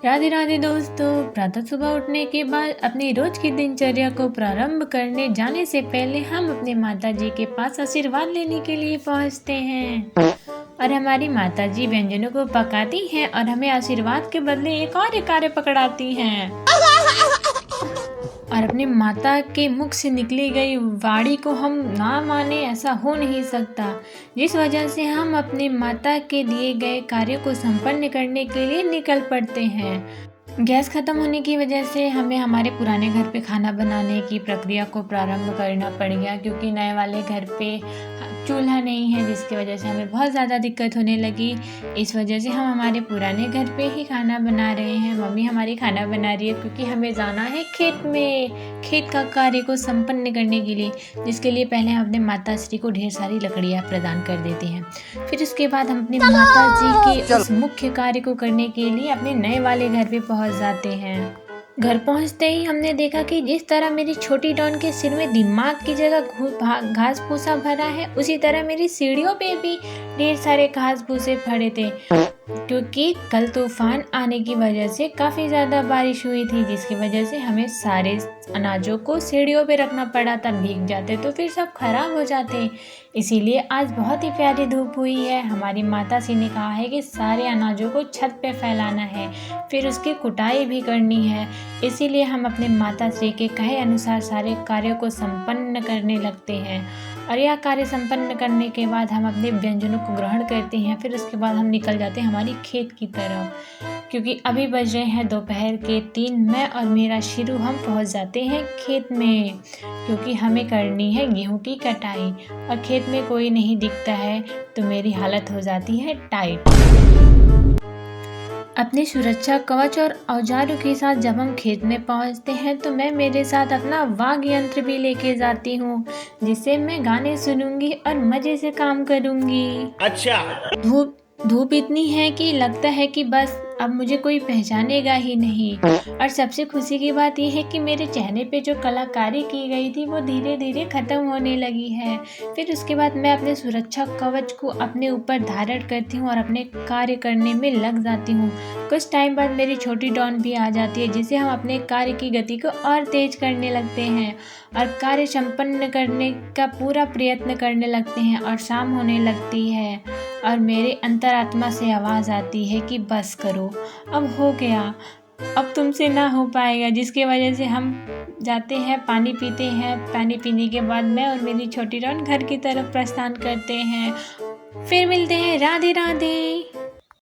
राधे राधे दोस्तों। प्रातः सुबह उठने के बाद अपनी रोज की दिनचर्या को प्रारंभ करने जाने से पहले हम अपने माता जी के पास आशीर्वाद लेने के लिए पहुंचते हैं और हमारी माता जी व्यंजनों को पकाती हैं और हमें आशीर्वाद के बदले एक और कार्य पकड़ाती हैं और अपनी माता के मुख से निकली गई वाणी को हम ना माने ऐसा हो नहीं सकता, जिस वजह से हम अपनी माता के दिए गए कार्य को संपन्न करने के लिए निकल पड़ते हैं। गैस खत्म होने की वजह से हमें हमारे पुराने घर पे खाना बनाने की प्रक्रिया को प्रारंभ करना पड़ गया, क्योंकि नए वाले घर पे चूल्हा नहीं है, जिसकी वजह से हमें बहुत ज़्यादा दिक्कत होने लगी। इस वजह से हम हमारे पुराने घर पे ही खाना बना रहे हैं। मम्मी हमारी खाना बना रही है क्योंकि हमें जाना है खेत में, खेत का कार्य को संपन्न करने के लिए, जिसके लिए पहले हम अपने माता श्री को ढेर सारी लकड़ियाँ प्रदान कर देते हैं। फिर उसके बाद हम अपनी माता जी के उस मुख्य कार्य को करने के लिए अपने नए वाले घर पे पहुँच जाते हैं। घर पहुंचते ही हमने देखा कि जिस तरह मेरी छोटी डॉन के सिर में दिमाग की जगह घास भूसा भरा है, उसी तरह मेरी सीढ़ियों पे भी ढेर सारे घास भूसे भरे थे, क्योंकि कल तूफान आने की वजह से काफ़ी ज़्यादा बारिश हुई थी, जिसकी वजह से हमें सारे अनाजों को सीढ़ियों पे रखना पड़ा था। भीग जाते तो फिर सब खराब हो जाते। इसीलिए आज बहुत ही प्यारी धूप हुई है। हमारी माता श्री ने कहा है कि सारे अनाजों को छत पे फैलाना है, फिर उसकी कुटाई भी करनी है। इसीलिए हम अपने माता श्री के कहे अनुसार सारे कार्यों को संपन्न करने लगते हैं और यह कार्य संपन्न करने के बाद हम अपने व्यंजनों को ग्रहण करते हैं। फिर उसके बाद हम निकल जाते हैं हमारी खेत की तरफ, क्योंकि अभी बज रहे हैं दोपहर के 3। मैं और मेरा शिरू हम पहुंच जाते हैं खेत में, क्योंकि हमें करनी है गेहूं की कटाई और खेत में कोई नहीं दिखता है तो मेरी हालत हो जाती है टाइट। अपनी सुरक्षा कवच और औजारों के साथ जब हम खेत में पहुंचते हैं तो मैं मेरे साथ अपना वाद्य यंत्र भी लेके जाती हूँ, जिससे मैं गाने सुनूंगी और मजे से काम करूंगी। अच्छा। धूप इतनी है कि लगता है कि बस अब मुझे कोई पहचानेगा ही नहीं। और सबसे खुशी की बात यह है कि मेरे चेहरे पे जो कलाकारी की गई थी वो धीरे धीरे खत्म होने लगी है। फिर उसके बाद मैं अपने सुरक्षा कवच को अपने ऊपर धारण करती हूँ और अपने कार्य करने में लग जाती हूँ। कुछ टाइम बाद मेरी छोटी डॉन भी आ जाती है, जिससे हम अपने कार्य की गति को और तेज करने लगते हैं और कार्य संपन्न करने का पूरा प्रयत्न करने लगते हैं। और शाम होने लगती है और मेरे अंतरात्मा से आवाज़ आती है कि बस करो, अब हो गया, अब तुमसे ना हो पाएगा, जिसकी वजह से हम जाते हैं पानी पीते हैं। पानी पीने के बाद मैं और मेरी छोटी डॉन घर की तरफ प्रस्थान करते हैं। फिर मिलते हैं। राधे राधे।